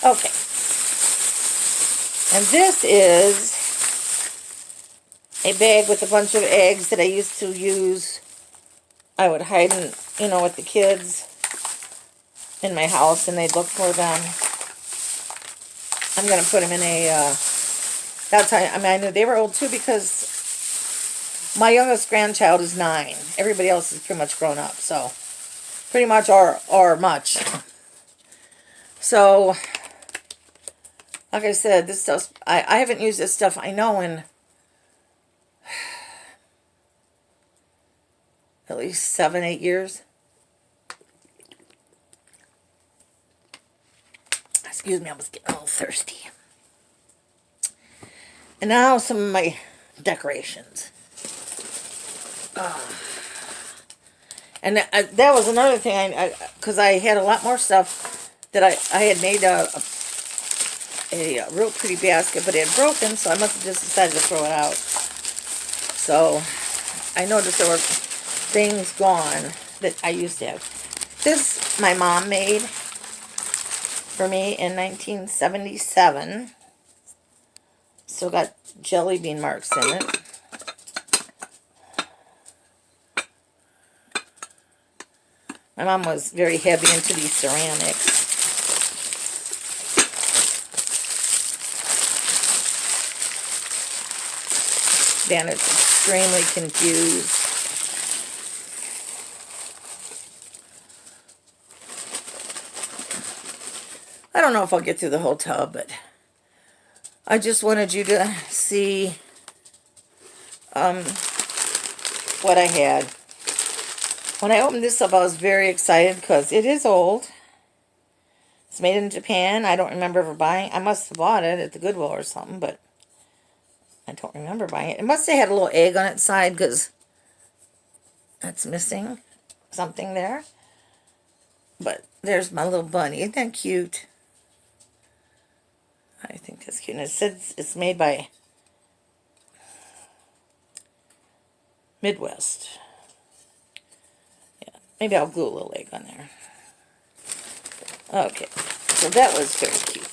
Okay. And this is a bag with a bunch of eggs that I used to use. I would hide in, with the kids in my house, and they'd look for them. I'm going to put them in a, that's how, I knew they were old too, because my youngest grandchild is 9. Everybody else is pretty much grown up, so pretty much or much. So, like I said, this stuff, I haven't used this stuff, I know, in at least 7, 8 years. Excuse me, I was getting a little thirsty. And now some of my decorations. And that was another thing, because I had a lot more stuff that I had made a real pretty basket, but it had broken, so I must have just decided to throw it out. So I noticed there were things gone that I used to have. This my mom made for me in 1977. Still got jelly bean marks in it. My mom was very heavy into these ceramics. Dan is extremely confused. I don't know if I'll get through the whole tub, but I just wanted you to see what I had. When I opened this up, I was very excited because it is old. It's made in Japan. I don't remember ever buying. I must have bought it at the Goodwill or something, but I don't remember buying it. It must have had a little egg on its side because that's missing something there. But there's my little bunny. Isn't that cute? I think that's cute. And it says it's made by Midwest. Yeah, maybe I'll glue a little egg on there. Okay, so that was very cute.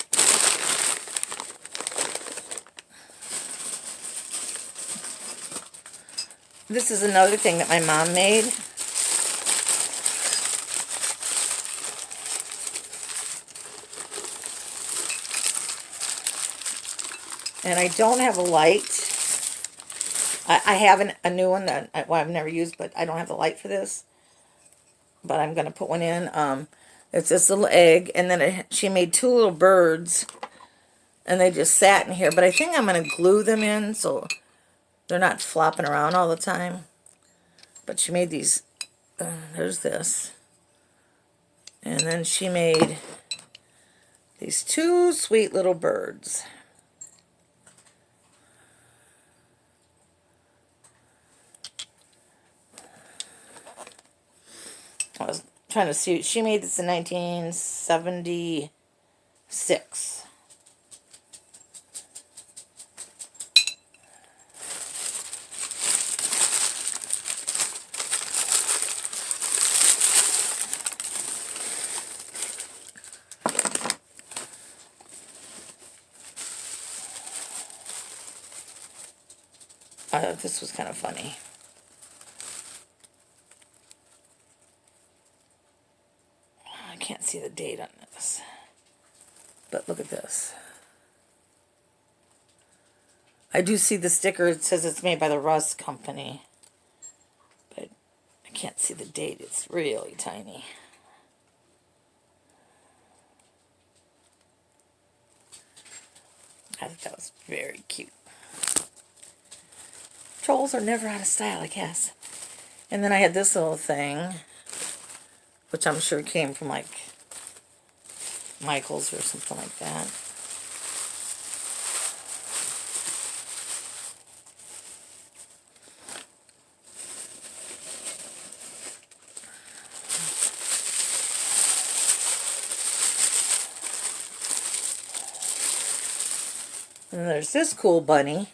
This is another thing that my mom made. And I don't have a light. I have a new one that I've never used, but I don't have the light for this. But I'm going to put one in. It's this little egg, and then she made 2 little birds, and they just sat in here. But I think I'm going to glue them in so they're not flopping around all the time. But she made these, there's this. And then she made these 2 sweet little birds. I was trying to see, she made this in 1976. I thought this was kind of funny. I can't see the date on this. But look at this. I do see the sticker. It says it's made by the Russ Company. But I can't see the date. It's really tiny. I thought that was very cute. Trolls are never out of style, I guess. And then I had this little thing, which I'm sure came from like Michael's or something like that. And there's this cool bunny.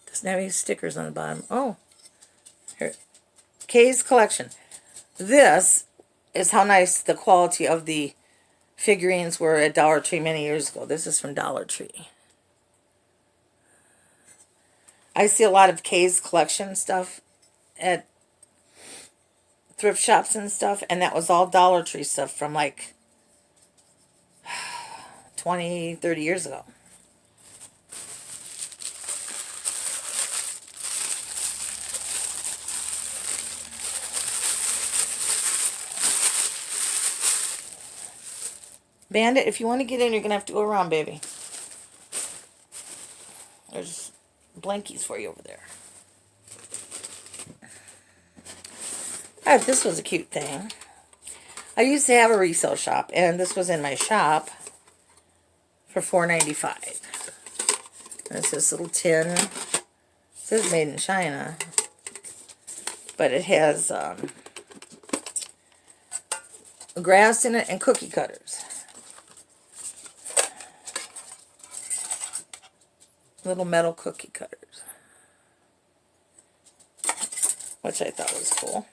Doesn't have any stickers on the bottom. Oh, here. Kay's collection. This is how nice the quality of the figurines were at Dollar Tree many years ago. This is from Dollar Tree. I see a lot of Kay's collection stuff at thrift shops and stuff, and that was all Dollar Tree stuff from like 20, 30 years ago. Bandit, if you want to get in, you're going to have to go around, baby. There's blankies for you over there. Alright, this was a cute thing. I used to have a resale shop, and this was in my shop for $4.95. It's this little tin. It says made in China, but it has grass in it and cookie cutters. Little metal cookie cutters, which I thought was cool.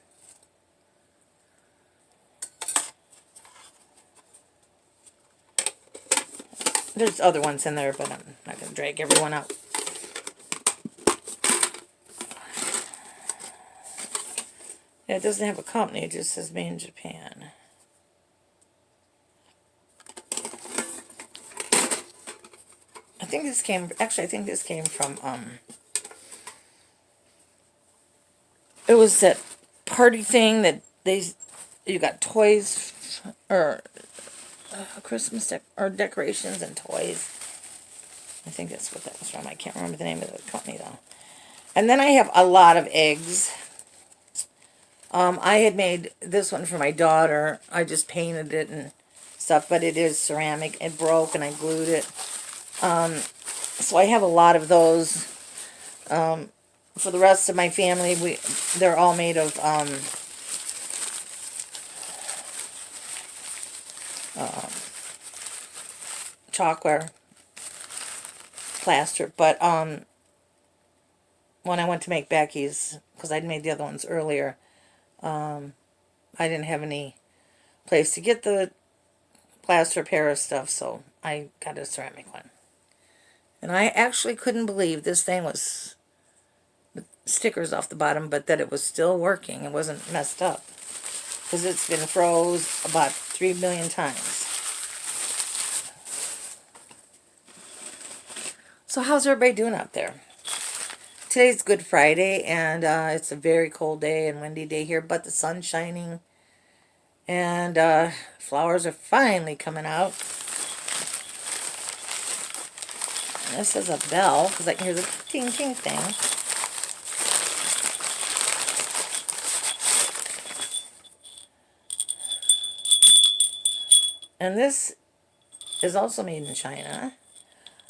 There's other ones in there, but I'm not going to drag everyone out. Yeah, it doesn't have a company, it just says made in Japan. I think this came, actually I think this came from, it was that party thing that you got toys, or Christmas decorations and toys. I think that's what that was from. I can't remember the name of the company though. And then I have a lot of eggs. I had made this one for my daughter. I just painted it and stuff, but it is ceramic. It broke and I glued it. So I have a lot of those. For the rest of my family, they're all made of chalkware, plaster. But when I went to make Becky's, because I'd made the other ones earlier, I didn't have any place to get the plaster Paris stuff, so I got a ceramic one. And I actually couldn't believe this thing was stickers off the bottom, but that it was still working. It wasn't messed up, because it's been froze about 3 million times. So how's everybody doing out there? Today's Good Friday, and it's a very cold day and windy day here, but the sun's shining, and flowers are finally coming out. And this is a bell, because I can hear the ting ting thing. And this is also made in China.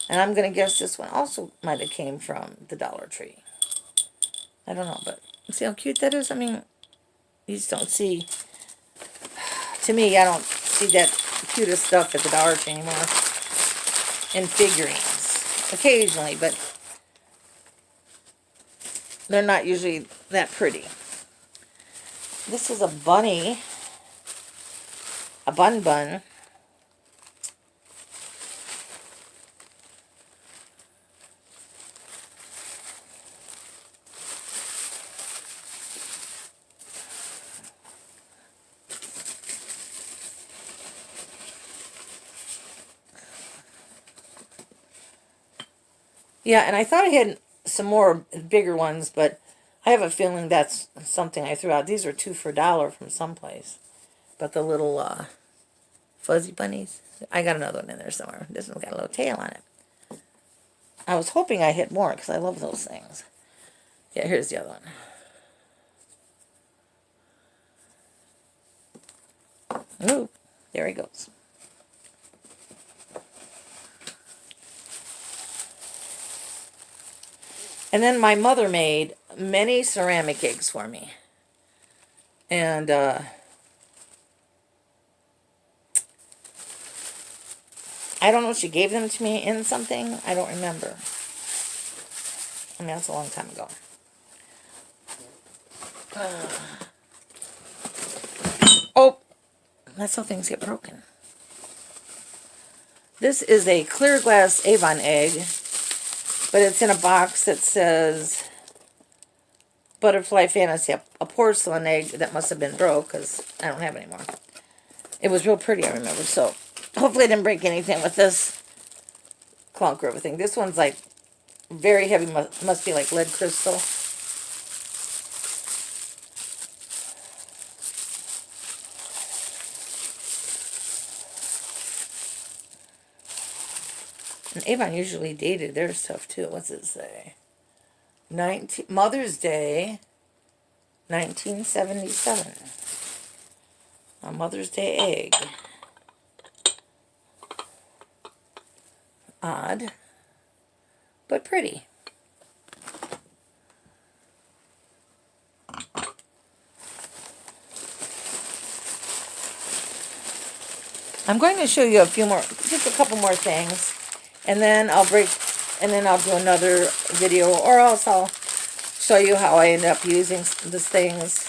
And I'm going to guess this one also might have came from the Dollar Tree. I don't know, but see how cute that is? I mean, you just don't see, to me, I don't see that cutest stuff at the Dollar Tree anymore. In figurines. Occasionally, but they're not usually that pretty. This is a bunny. A bun. Yeah, and I thought I had some more bigger ones, but I have a feeling that's something I threw out. These are 2 for $1 from someplace. But the little fuzzy bunnies, I got another one in there somewhere. This one's got a little tail on it. I was hoping I hit more, because I love those things. Yeah, here's the other one. Ooh, there he goes. And then my mother made many ceramic eggs for me. And I don't know if she gave them to me in something. I don't remember. I mean, that's a long time ago. Oh, that's how things get broken. This is a clear glass Avon egg, but it's in a box that says Butterfly Fantasy, a porcelain egg that must have been broke because I don't have it anymore. It was real pretty, I remember. So hopefully I didn't break anything with this clunk or everything. This one's like very heavy, must be like lead crystal. And Avon usually dated their stuff too. What's it say? Mother's Day, 1977. A Mother's Day egg. Odd, but pretty. I'm going to show you a few more, just a couple more things, and then I'll do another video, or else I'll show you how I end up using these things.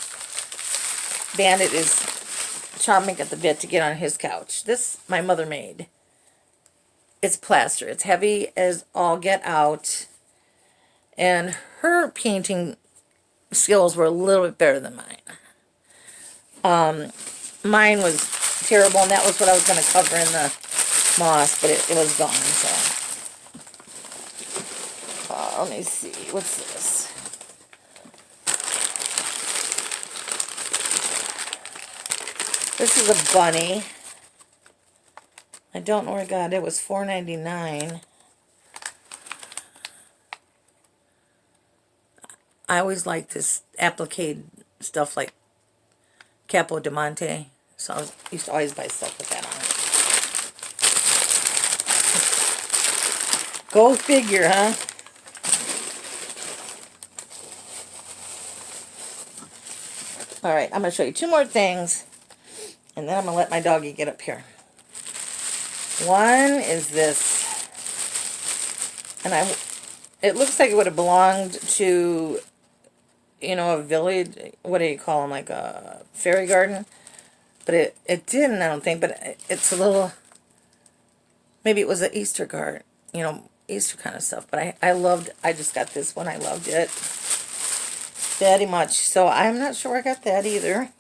Bandit is chomping at the bit to get on his couch. This my mother made. It's plaster. It's heavy as all get out, and her painting skills were a little bit better than mine. Mine was terrible, and that was what I was going to cover in the moss, but it was gone. So let me see, what's this? This is a bunny. I don't know where I got it. It was $4.99. I always like this applique stuff like Capo di Monte. So I used to always buy stuff with that on it. Go figure, huh? Alright, I'm going to show you two more things. And then I'm going to let my doggy get up here. One is this. And it looks like it would have belonged to, a village. What do you call them? Like a fairy garden. But it didn't, I don't think. But it's a little, maybe it was an Easter garden. Easter kind of stuff. But I just got this one. I loved it very much. So I'm not sure I got that either.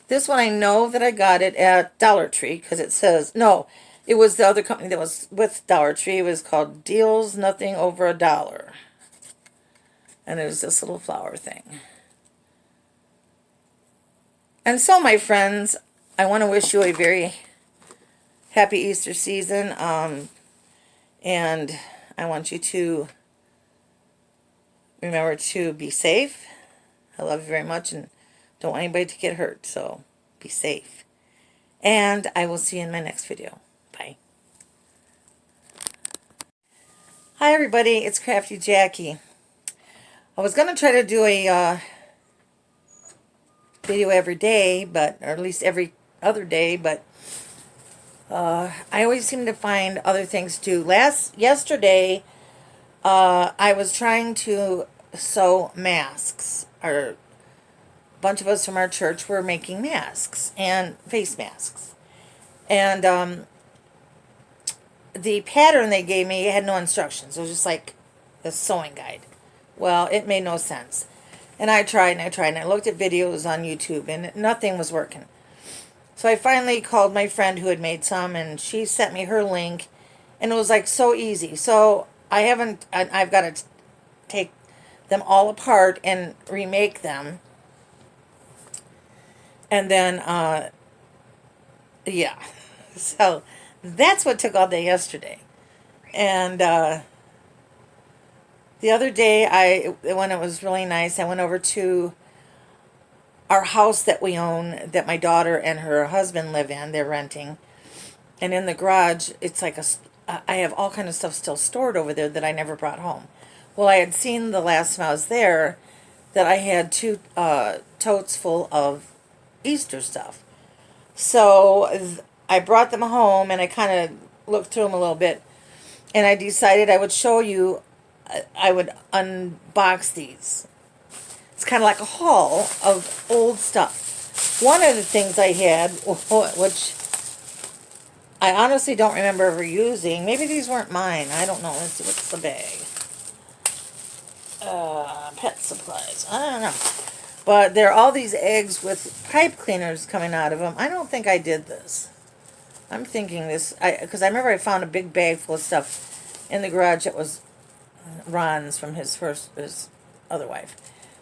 This one I know that I got it at Dollar Tree because it says, no, it was the other company that was with Dollar Tree. It was called Deals Nothing Over $1. And it was this little flower thing. And so, my friends, I want to wish you a very happy Easter season. And I want you to remember to be safe. I love you very much and don't want anybody to get hurt. So, be safe. And I will see you in my next video. Bye. Hi, everybody. It's Crafty Jackie. I was going to try to do a video every day, or at least every other day, but I always seem to find other things to do. Yesterday, I was trying to sew masks. A bunch of us from our church were making masks and face masks. And the pattern they gave me had no instructions. It was just like a sewing guide. Well, it made no sense. And I tried and I looked at videos on YouTube and nothing was working. So I finally called my friend who had made some and she sent me her link and it was like so easy. So I've got to take them all apart and remake them. And then, yeah. So that's what took all day yesterday. And the other day, when it was really nice, I went over to our house that we own, that my daughter and her husband live in. They're renting. And in the garage, it's like I have all kind of stuff still stored over there that I never brought home. Well, I had seen the last time I was there that I had 2 totes full of Easter stuff. So I brought them home and I kind of looked through them a little bit. And I decided I would show you, I would unbox these. It's kind of like a haul of old stuff. One of the things I had, which I honestly don't remember ever using. Maybe these weren't mine. I don't know. Let's see what's the bag. Pet supplies. I don't know. But there are all these eggs with pipe cleaners coming out of them. I don't think I did this. I'm thinking this, because I remember I found a big bag full of stuff in the garage that was Ron's from his other wife.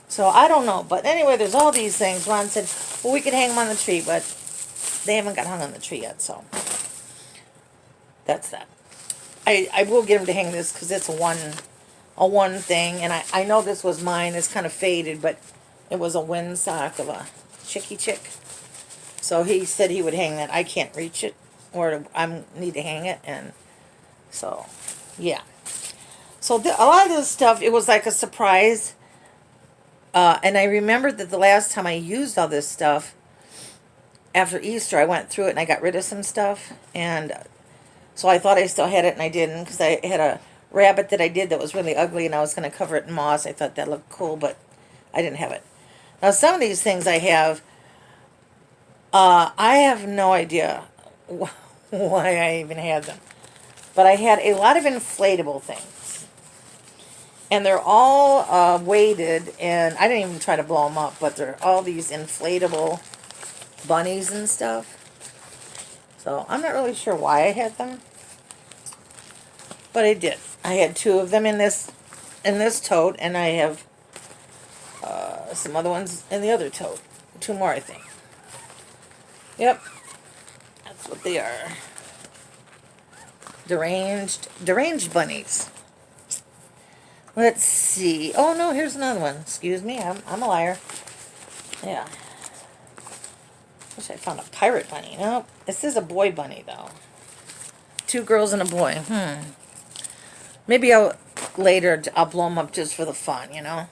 So I don't know. But anyway, there's all these things. Ron said, well, we could hang them on the tree, but they haven't got hung on the tree yet, so that's that. I will get him to hang this because it's a one thing, and I know this was mine. It's kind of faded, but it was a windsock of a chicky chick. So he said he would hang that. I can't reach it, or I need to hang it, and so, yeah. So a lot of this stuff, it was like a surprise, and I remembered that the last time I used all this stuff, after Easter, I went through it and I got rid of some stuff, and so I thought I still had it, and I didn't, because I had a rabbit that I did that was really ugly, and I was going to cover it in moss. I thought that looked cool, but I didn't have it. Now, some of these things I have no idea why I even had them. But I had a lot of inflatable things. And they're all weighted, and I didn't even try to blow them up, but they're all these inflatable bunnies and stuff. So I'm not really sure why I had them. But I did. I had 2 of them in this tote, and I have some other ones in the other tote. 2 more, I think. Yep. That's what they are. Deranged bunnies. Let's see. Oh, no, here's another one. Excuse me, I'm a liar. Yeah. Wish I found a pirate bunny. Nope. This is a boy bunny, though. 2 girls and a boy. Maybe later I'll blow them up just for the fun, you know?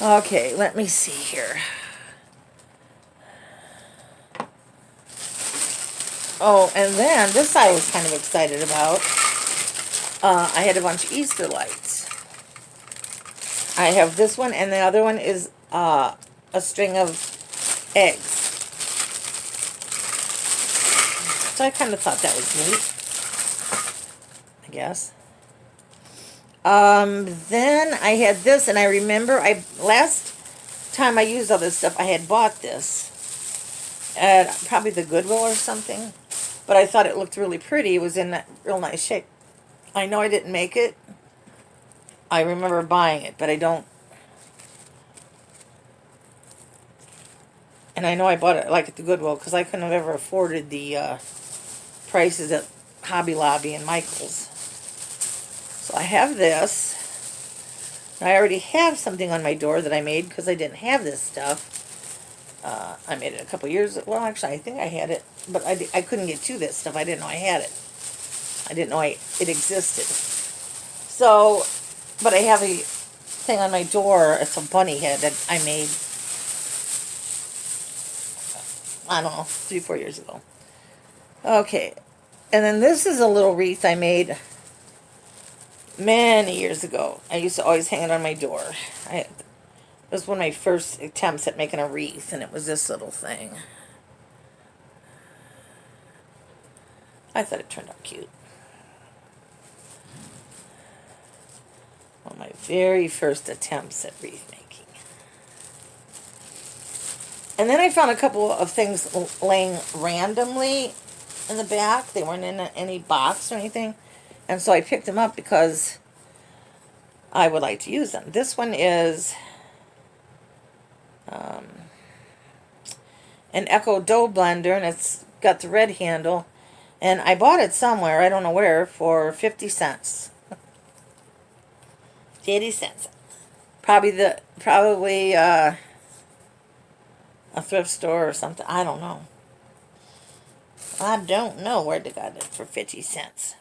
Okay, let me see here. Oh, and then this I was kind of excited about. I had a bunch of Easter lights. I have this one, and the other one is a string of eggs. So I kind of thought that was neat, I guess. Then I had this, and I remember last time I used all this stuff, I had bought this at probably the Goodwill or something, but I thought it looked really pretty. It was in that real nice shape. I know I didn't make it. I remember buying it, but I don't. And I know I bought it like at the Goodwill because I couldn't have ever afforded the prices at Hobby Lobby and Michael's. So I have this. I already have something on my door that I made because I didn't have this stuff. I made it a couple years. Well, actually, I think I had it, but I couldn't get to this stuff. I didn't know I had it. I didn't know it existed. So, but I have a thing on my door. It's a bunny head that I made, I don't know, 3-4 years ago. Okay, and then this is a little wreath I made many years ago. I used to always hang it on my door. It was one of my first attempts at making a wreath, and it was this little thing. I thought it turned out cute. One of my very first attempts at wreath making. And then I found a couple of things laying randomly in the back. They weren't in any box or anything. And so I picked them up because I would like to use them. This one is an Echo dough blender, and it's got the red handle. And I bought it somewhere, I don't know where, for 50 cents. 50 cents. Probably a thrift store or something. I don't know. I don't know where they got it for 50 cents.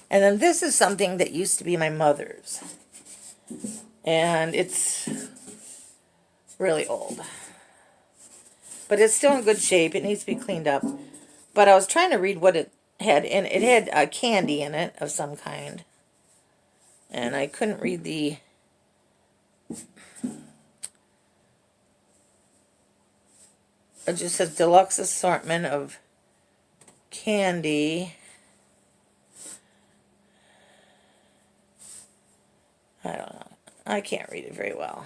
And then this is something that used to be my mother's. And it's really old. But it's still in good shape. It needs to be cleaned up. But I was trying to read what it had in it. It had candy in it of some kind. And I couldn't read the... it just says deluxe assortment of candy. I don't know. I can't read it very well.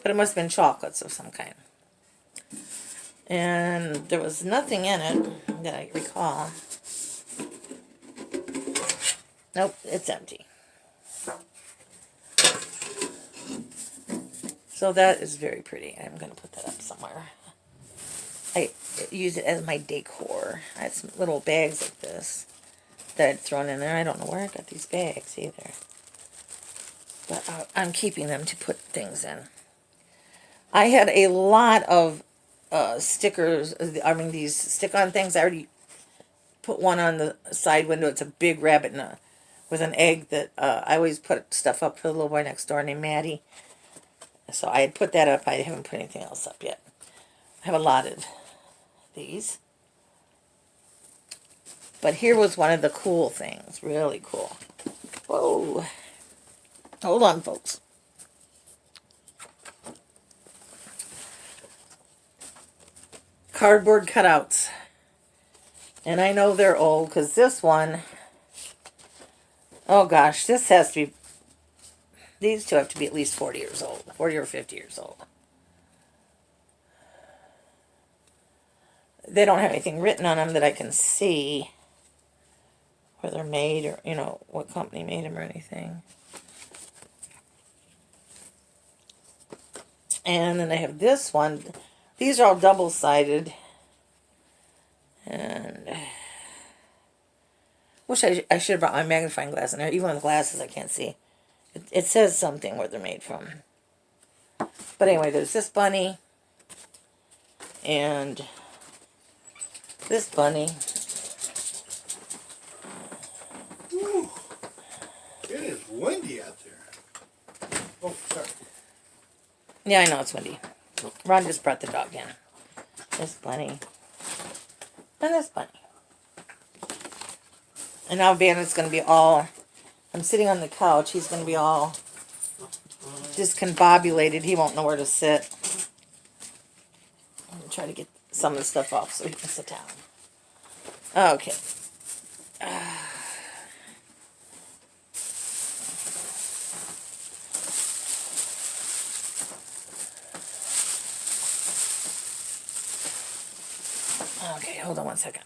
But it must have been chocolates of some kind. And there was nothing in it that I recall. Nope, it's empty. So that is very pretty. I'm going to put that up somewhere. I use it as my decor. I had some little bags like this that I'd thrown in there. I don't know where I got these bags either. But I'm keeping them to put things in. I had a lot of stickers. I mean, these stick-on things. I already put one on the side window. It's a big rabbit with an egg that I always put stuff up for the little boy next door named Maddie. So I had put that up. I haven't put anything else up yet. I have a lot of these. But here was one of the cool things. Really cool. Whoa. Hold on, folks. Cardboard cutouts. And I know they're old because this one, oh gosh, this has to be, these two have to be at least 40 years old. 40 or 50 years old. They don't have anything written on them that I can see where they're made or, you know, what company made them or anything. And then I have this one. These are all double-sided. And wish I should have brought my magnifying glass in there. Even with the glasses, I can't see. It says something where they're made from. But anyway, there's this bunny. And this bunny. Ooh, it is windy out there. Oh, sorry. Yeah, I know it's windy. Ron just brought the dog in. This bunny. And this bunny. And now Bandit's going to be all... I'm sitting on the couch. He's going to be all discombobulated. He won't know where to sit. I'm going to try to get some of the stuff off so he can sit down. Okay. Okay, hold on one second.